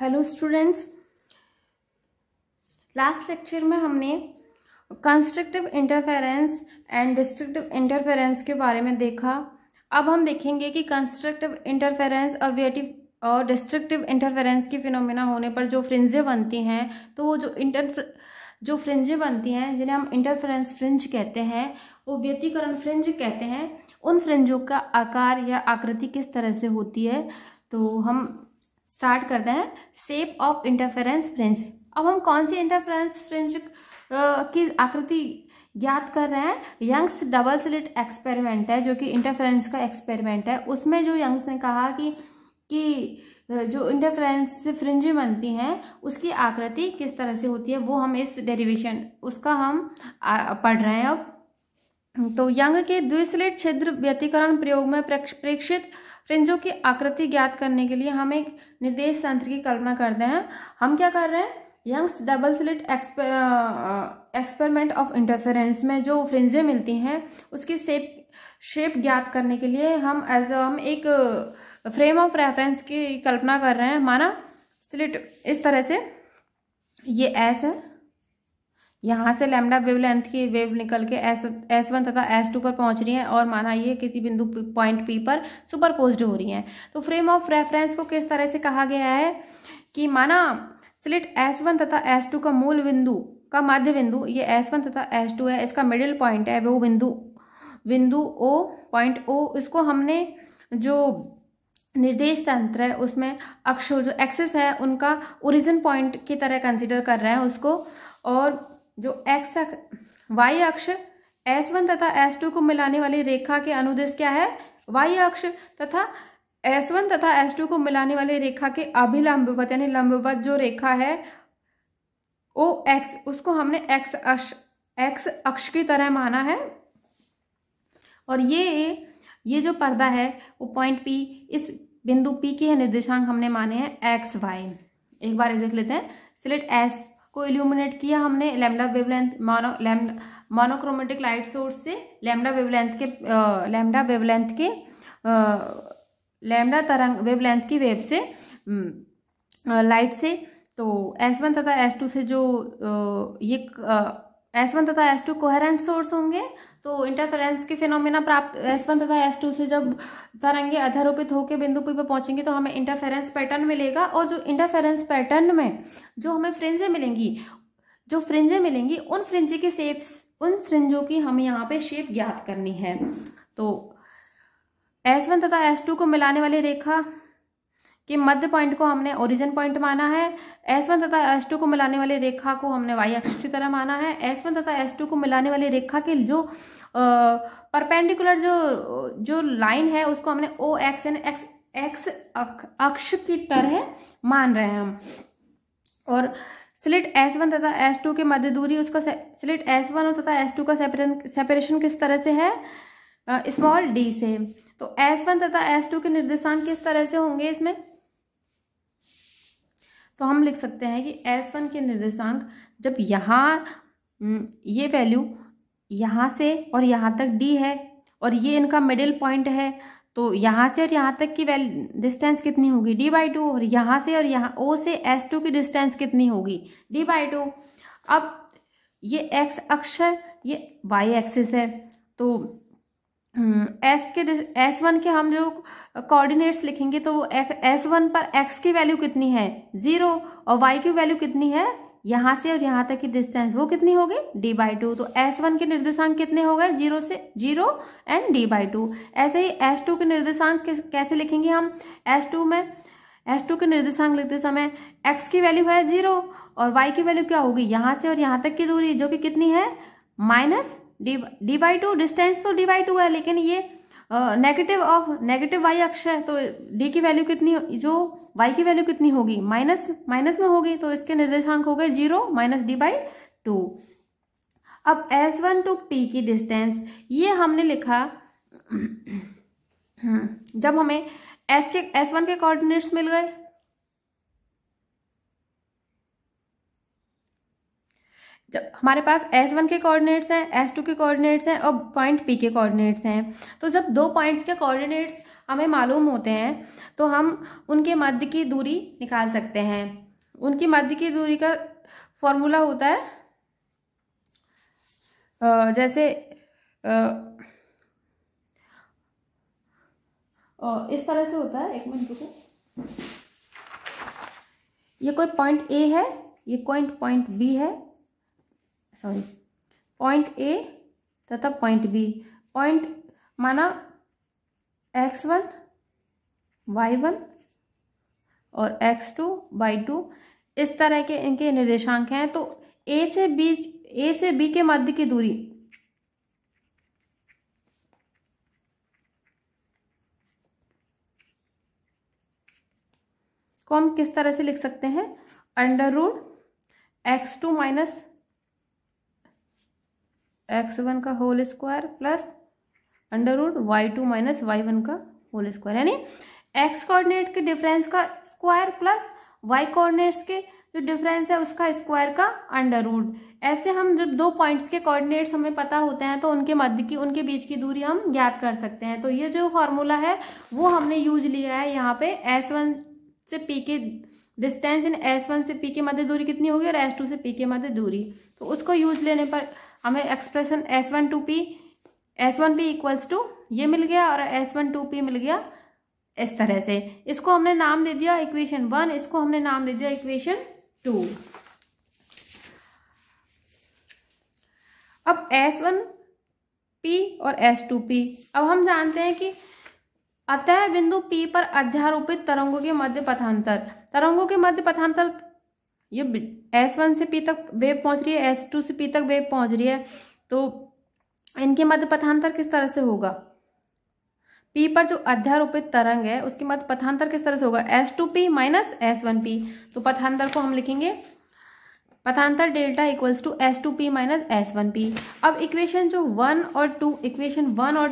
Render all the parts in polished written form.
Hello students, last lecture में हमने constructive interference and destructive interference के बारे में देखा। अब हम देखेंगे कि कंस्ट्रक्टिव इंटरफेरेंस और डिस्ट्रक्टिव इंटरफेरेंस की फिनोमेना होने पर जो फ्रिंजें बनती हैं, तो वो जो फ्रिंजें बनती हैं जिन्हें हम इंटरफेरेंस फ्रिंज कहते हैं, वो व्यतिकरण फ्रिंज कहते हैं। उन फ्रिंजों का आकार या आकृति किस तरह से होती है, तो हम स्टार्ट करते हैं शेप ऑफ इंटरफेरेंस फ्रिंज। अब हम कौन सी इंटरफेरेंस फ्रिंज की आकृति ज्ञात कर रहे हैं? यंग्स डबल स्लिट एक्सपेरिमेंट है, जो कि इंटरफेरेंस का एक्सपेरिमेंट है। उसमें जो यंग्स ने कहा कि जो इंटरफेरेंस से फ्रिंजें बनती हैं उसकी आकृति किस तरह से होती है, वो हम इस डेरिवेशन उसका हम पढ़ रहे हैं। अब तो यंग के द्विस्लिट छिद्र व्यतिकरण प्रयोग में प्रेक्षित फ्रिंजों की आकृति ज्ञात करने के लिए हम एक निर्देश तंत्र की कल्पना करते हैं। हम क्या कर रहे हैं? Young's double slit experiment of interference में जो फ्रिंजें मिलती हैं उसकी शेप ज्ञात करने के लिए हम एक फ्रेम ऑफ रेफरेंस की कल्पना कर रहे हैं। माना स्लिट इस तरह से, ये एस है, यहाँ से लैम्डा वेवलेंथ की वेव निकल के S1 तथा S2 पर पहुंच रही है, और माना ये किसी बिंदु पॉइंट P पर सुपरपोज्ड हो रही हैं। तो फ्रेम ऑफ रेफरेंस को किस तरह से कहा गया है कि माना स्लिट S1 तथा S2 का मूल बिंदु का मध्य बिंदु ये S1 तथा S2 है, इसका मिडिल पॉइंट है वो बिंदु O, पॉइंट O। इसको हमने जो निर्देश तंत्र है उसमें अक्ष जो एक्सिस है उनका ओरिजिन पॉइंट की तरह कंसीडर कर रहे हैं उसको, और जो वाई अक्ष S1 तथा S2 को मिलाने वाली रेखा के अनुदिश क्या है? वाई अक्ष, तथा S1 तथा S2 को मिलाने वाली रेखा के अभिलंबवत यानी लंबवत जो रेखा है OX, उसको हमने एक्स अक्ष की तरह माना है। और ये जो पर्दा है वो पॉइंट P, इस बिंदु P के निर्देशांक हमने माने हैं XY। एक बार देख लेते हैं। स्लिट S को इल्यूमिनेट किया हमने lambda wavelength monochromatic light source से लैम्डा तरंग वेवलेंथ की वेव से लाइट से। तो S1 तथा S2 से जो S1 तथा S2 कोहेरेंट सोर्स होंगे, तो इंटरफेरेंस के फिनोमेना प्राप्त S1 तथा S2 से जब तरंगे अध्यारोपित होकर बिंदु P पर पहुंचेंगी तो हमें इंटरफेरेंस पैटर्न मिलेगा। और जो इंटरफेरेंस पैटर्न में जो हमें फ्रिंजें मिलेंगी उन फ्रिंजों की हमें यहाँ पे शेप ज्ञात करनी है। तो S1 तथा S2 को मिलाने वाली रेखा कि मध्य पॉइंट को हमने ओरिजिन पॉइंट माना है। S1 तथा S2 को मिलाने वाली रेखा को हमने वाई अक्ष की तरह माना है। S1 तथा S2 को मिलाने वाली रेखा के जो परपेंडिकुलर जो लाइन है उसको हमने OX यानी एक्स अक्ष की तरह मान रहे हैं हम। और स्लिट S1 तथा S2 के मध्य दूरी, उसका स्लिट S1 तथा S2 का सेपरेशन किस तरह से है? स्मॉल d से। तो S1 तथा S2 के निर्देशांक किस तरह से होंगे इसमें? तो हम लिख सकते हैं कि S1 के निर्देशांक जब यहाँ ये वैल्यू यहाँ से और यहाँ तक d है और ये इनका मिडिल पॉइंट है, तो यहाँ से और यहाँ तक की डिस्टेंस कितनी होगी? d/2। और यहाँ से और यहाँ O से S2 की डिस्टेंस कितनी होगी? d/2। अब ये x अक्ष है, ये y एक्सिस है, तो S1 के हम जो कोऑर्डिनेट्स लिखेंगे तो वो S1 पर x की वैल्यू कितनी है? 0, और y की वैल्यू कितनी है? यहाँ से और यहाँ तक की डिस्टेंस वो कितनी होगी? d/2। तो S1 के निर्देशांक कितने हो गए? 0 एंड d/2। ऐसे ही S2 के निर्देशांक कैसे लिखेंगे हम? S2 के निर्देशांक लिखते समय x की वैल्यू है 0 और y की वैल्यू क्या होगी? यहाँ से और यहाँ तक की दूरी जो कि कितनी है? Minus d/2। डिस्टेंस तो d/2 है, लेकिन ये नेगेटिव y अक्ष है, तो d की वैल्यू कितनी, जो y की वैल्यू कितनी होगी? माइनस में होगी, तो इसके निर्देशांक हो गए 0 माइनस d/2। अब S1 टू P की डिस्टेंस ये हमने लिखा जब हमें S1 के कोऑर्डिनेट्स मिल गए, जब हमारे पास S1 के कोऑर्डिनेट्स हैं, S2 के कोऑर्डिनेट्स हैं और पॉइंट P के कोऑर्डिनेट्स हैं, तो जब दो पॉइंट्स के कोऑर्डिनेट्स हमें मालूम होते हैं तो हम उनके मध्य की दूरी निकाल सकते हैं। उनकी मध्य की दूरी का फॉर्मूला होता है जैसे इस तरह से होता है। एक मिनट रुको, ये कोई पॉइंट ए है, ये पॉइंट बी है, सॉरी पॉइंट ए तथा पॉइंट बी। पॉइंट माना x1 y1 और x2 y2, इस तरह के इनके निर्देशांक हैं। तो ए से बी के मध्य की दूरी को हम किस तरह से लिख सकते हैं, under root x2 minus x1 का whole square plus under root y2 minus y1 का होल स्क्वायर, यानी x कोऑर्डिनेट के डिफरेंस का स्क्वायर प्लस y कोऑर्डिनेट्स के जो डिफरेंस है उसका स्क्वायर का अंडर रूट। ऐसे हम जब दो पॉइंट्स के कोऑर्डिनेट्स हमें पता होते हैं तो उनके बीच की दूरी हम ज्ञात कर सकते हैं। तो ये जो फॉर्मूला है वो हमने यूज लिया है यहाँ पे। S1 से P के डिस्टेंस इन S1 से P के मध्य दूरी कितनी होगी और S2 से P के मध्य दूरी, तो उसको यूज लेने पर हमें एक्सप्रेशन S1P इक्वल्स टू ये मिल गया और S12P मिल गया इस तरह से। इसको हमने नाम दे दिया इक्वेशन 1, इसको हमने नाम दे दिया इक्वेशन 2। अब S1P और S2P, अब हम जानते हैं कि अतः बिंदु P पर अध्यारोपित तरंगों के मध्य पथांतर, ये S1 से P तक वेव पहुंच रही है, S2 से P तक वेव पहुंच रही है, तो इनके मध्य पथांतर किस तरह से होगा। P पर जो अध्यारोपित तरंग है उसके मध्य पथांतर किस तरह से होगा, S2P माइनस S1P। तो पथांतर को हम लिखेंगे पथांतर delta equals to S2P minus S1P। अब इक्वेशन जो 1 और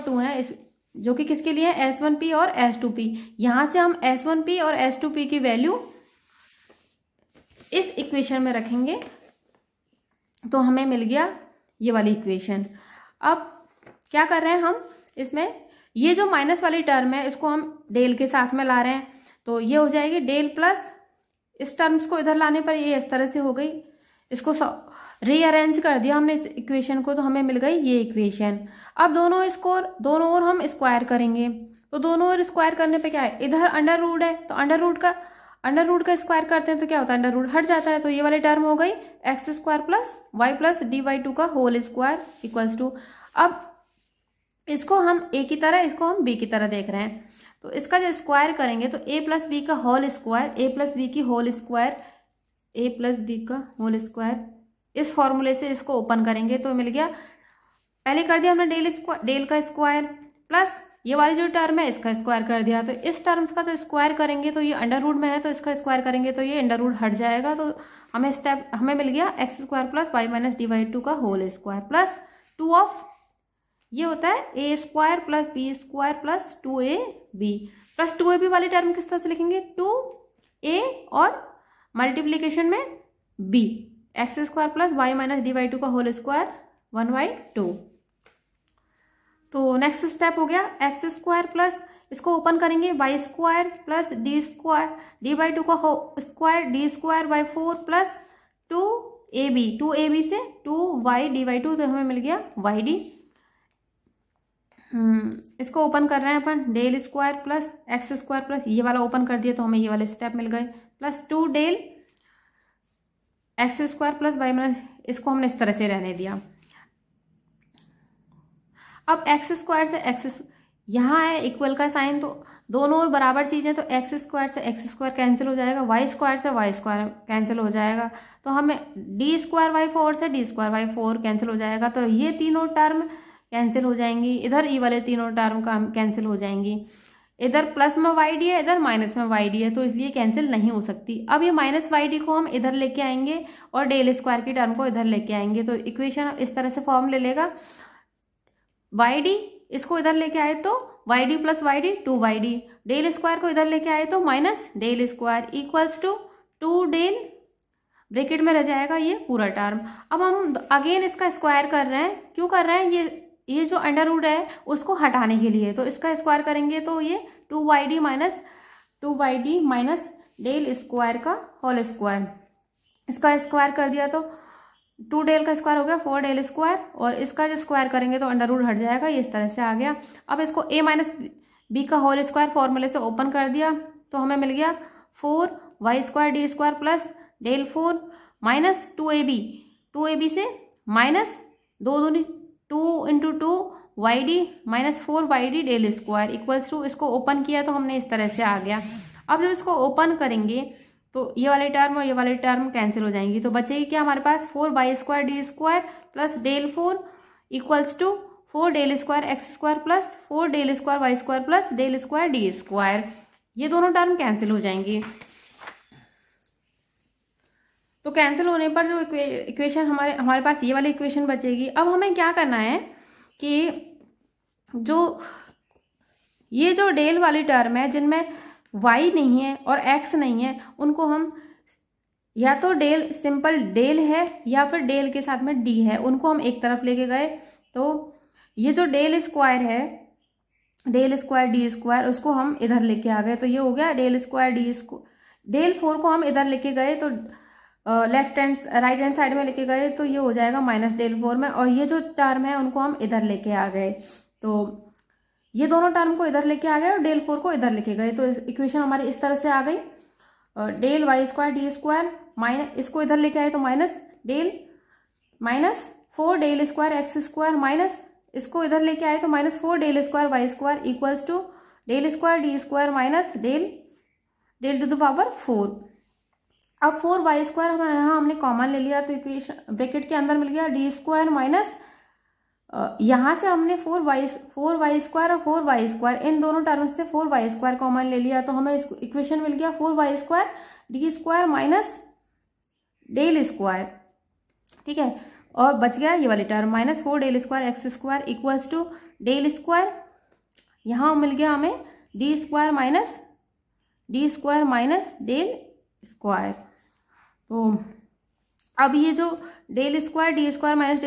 2 है जो कि किसके लिए है, S1P और S2P। यहां से हम S1P और S2P की वैल्यू इस इक्वेशन में रखेंगे तो हमें मिल गया ये वाली इक्वेशन। अब क्या कर रहे हैं हम, इसमें ये जो माइनस वाली टर्म है इसको हम डेल के साथ में ला रहे हैं, तो ये हो जाएगी डेल प्लस इस टर्म्स को इधर लाने पर ये इस तरह से हो गई। इसको रीअरेंज कर दिया हमने इस इक्वेशन को, तो हमें मिल गई ये इक्वेशन। अब दोनों ओर हम स्क्वायर करेंगे, तो दोनों ओर स्क्वायर करने पे क्या है, इधर अंडर रूट है तो अंडर रूट का स्क्वायर करते हैं तो क्या होता है, अंडर रूट हट जाता है। तो ये वाली टर्म हो गई x square plus y plus dy2 का होल स्क्वायर इक्वल्स टू। अब इसको हम ए की तरह, इसको हम बी की तरह देख रहे हैं, तो इसका जो स्क्वायर करेंगे तो a प्लस बी का whole square, a plus B की whole square, a plus B का होल स्क्वायर, इस फॉर्मूले से इसको ओपन करेंगे तो मिल गया, पहले कर दिया हमने डेल का स्क्वायर प्लस ये वाली जो टर्म है इसका स्क्वायर कर दिया। तो इस टर्म्स का जो स्क्वायर करेंगे तो ये अंडर रूट में है तो इसका स्क्वायर करेंगे तो ये अंडर रूट हट जाएगा। तो हमें मिल गया x square plus y minus dy2 का होल स्क्वायर प्लस 2 ऑफ ये होता है A square plus B square plus 2ab plus 2ab वाली टर्म किस तरह से लिखेंगे, 2a और मल्टीप्लीकेशन में b, x square plus y minus dy2 का होल स्क्वायर 1/2। तो नेक्स्ट स्टेप हो गया एक्स स्क्वायर प्लस इसको ओपन करेंगे y square plus d square dy2 का square d square by 4 plus 2ab से 2y dy2, तो हमें मिल गया yd। इसको ओपन कर रहे हैं अपन, del square plus X square plus ये वाला ओपन कर दिया तो हमें ये वाले स्टेप मिल गए plus 2 del x square plus y minus, इसको हमने इस तरह से रहने दिया। अब एक्स स्क्वायर से एक्स यहाँ है इक्वल का साइन, तो दोनों ओर बराबर चीजें, तो एक्स स्क्वायर से एक्स स्क्वायर कैंसिल हो जाएगा, वाई स्क्वायर से वाई स्क्वायर कैंसिल हो जाएगा, तो हमें डी स्क्वायर बाई 4 से डी स्क्वायर बाई 4 कैंसिल हो जाएगा। तो ये तीनों टर्म कैंसिल हो जाएंगी, इधर ये वाले तीनों टर्म का कैंसिल हो जाएंगी, इधर प्लस में वाई डी है इधर माइनस में वाई डी है तो इसलिए कैंसिल नहीं हो सकती। अब ये माइनस वाई डी को हम इधर लेके आएंगे और डेल स्क्वायर की टर्म को इधर लेके आएंगे, तो इक्वेशन इस तरह से फॉर्म ले लेगा, वाई डी इसको इधर लेके आए तो y d plus y d 2y d, del square को इधर लेके आए तो minus del square equals to 2 del, bracket में रह जाएगा ये पूरा टर्म। अब हम अगेन इसका स्क्वायर कर रहे हैं, क्यों कर रहे हैं, ये जो अंडर रूट है उसको हटाने के लिए, तो इसका स्क्वायर करेंगे तो ये 2y d minus del square का होल स्क्वायर, इसका स्क्वायर कर दिया तो 2 डेल का स्क्वायर हो गया 4 डेल स्क्वायर, और इसका जो स्क्वायर करेंगे तो अंडर रूट हट जाएगा, ये इस तरह से आ गया। अब इसको a माइनस बी का होल स्क्वायर फॉर्मूले से ओपन कर दिया तो हमें मिल गया 4y square d square plus del 4 minus 2ab से minus 2 into 2y d minus 4y d del square equals to, इसको ओपन किया तो हमने इस तरह से आ गया। अब जब इसको ओपन करेंगे तो ये वाली टर्म और ये वाली टर्म कैंसिल हो जाएंगी, तो बचेगी क्या हमारे पास 4y square d square plus del 4 equals to 4 del square x square plus 4 del square y square plus del square d square, ये दोनों टर्म कैंसिल हो जाएंगी। तो कैंसिल होने पर जो इक्वेशन हमारे पास ये वाली इक्वेशन बचेगी। अब हमें क्या करना है कि ये जो डेल वाली टर्म है जिनमें y नहीं है और x नहीं है, उनको हम या तो डेल सिंपल डेल है या फिर डेल के साथ में d है, उनको हम एक तरफ लेके गए। तो ये जो डेल स्क्वायर है, डेल स्क्वायर डी स्क्वायर, उसको हम इधर लेके आ गए, तो ये हो गया del square d square. Del 4 को हम इधर लेके गए तो राइट हैंड साइड में लेके गए तो ये हो जाएगा माइनस डेल 4 में, और ये जो टर्म है उनको हम इधर लेके आ गए, तो ये दोनों टर्म को इधर लेके आ गए और डेल 4 को इधर लेके गए, तो इक्वेशन हमारी इस तरह से आ गई। Del y square d square minus, इसको इधर लेके आए तो minus 4 del square x square minus, इसको इधर लेके आए तो minus 4 del square y square equals to del square d square minus del to the power 4। अब 4y स्क्वायर यहाँ हमने कॉमन ले लिया तो इक्वेशन ब्रैकेट के अंदर मिल गया डी स्क्वायर माइनस, यहाँ से हमने 4y स्क्वायर और 4y स्क्वायर इन दोनों टर्म्स से 4y स्क्वायर कॉमन ले लिया तो हमें इक्वेशन मिल गया 4y square d square minus del square, ठीक है। और बच गया ये वाली term minus 4 del square x square equals to del square, यहाँ मिल गया हमें d square minus del square. तो अब ये जो del square d square minus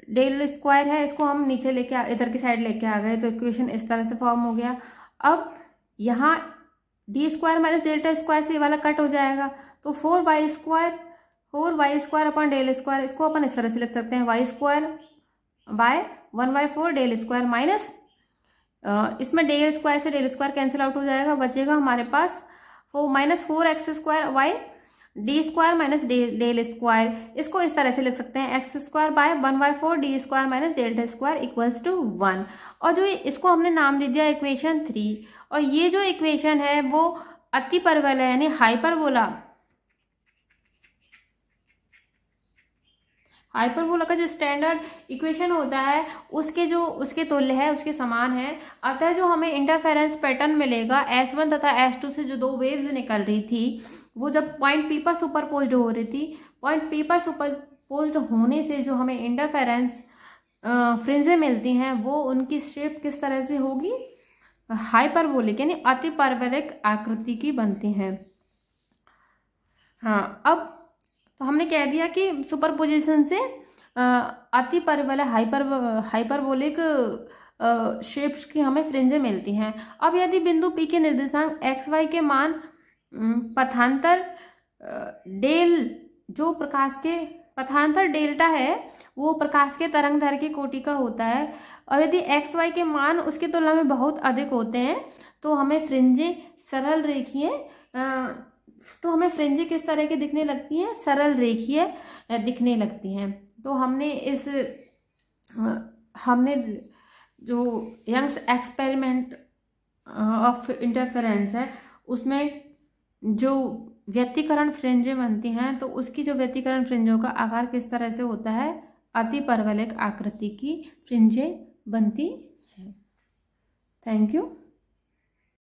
del square है, इसको हम नीचे लेके इधर की साइड लेके आ गए तो इक्वेशन इस तरह से फॉर्म हो गया। अब यहाँ D square minus delta square से ये वाला कट हो जाएगा, तो 4y square upon del square, इसको अपन इस तरह से लिख सकते हैं y square by 1/4 del square minus, इसमें डेल स्क्वायर से डेल स्क्वायर कैंसिल आउट हो जाएगा, बचेगा हमारे पास minus 4x square Y D square minus del square, इसको इस तरह से लिख सकते हैं X square by 1/4 D square minus delta square equals to 1। और जो इसको हमने नाम दे दिया इक्वेशन 3, और ये जो इक्वेशन है वो अति परवल है यानी हाइपरबोला का जो स्टैंडर्ड इक्वेशन होता है उसके तुल्य है, उसके समान है। अतः जो हमें इंटरफेरेंस पैटर्न मिलेगा S1 तथा S2 से जो दो वेव्स निकल रही थी वो जब पॉइंट P पर सुपरपोज्ड हो रही थी, पॉइंट P पर सुपरपोज्ड होने से जो हमें इंटरफेरेंस फ्रिंजें मिलती हैं वो उनकी शेप किस तरह से होगी, हाइपरबोलिक यानी अति परवलयिक आकृति की बनती हैं। हाँ, अब तो हमने कह दिया कि सुपरपोजिशन से अति परवलय हाइपरबोलिक शेप्स की हमें फ्रिंजें मिलती हैं। अब यदि बिंदु P के निर्देशांक XY के मान पथांतर डेल्टा है वो प्रकाश के तरंगदैर्घ्य कोटि का होता है, और यदि XY के मान उसकी तुलना में बहुत अधिक होते हैं तो हमें फ्रिंजें सरल रेखीय किस तरह की दिखने लगती हैं, सरल रेखीय दिखने लगती हैं। तो हमने जो यंग्स एक्सपेरिमेंट ऑफ इंटरफेरेंस है उसमें जो व्यतिकरण फ्रिंजें बनती हैं तो उसकी जो व्यतिकरण फ्रिंजों का आकार किस तरह से होता है, अति परवलयिक आकृति की फ्रिंजें बनती हैं। Thank you.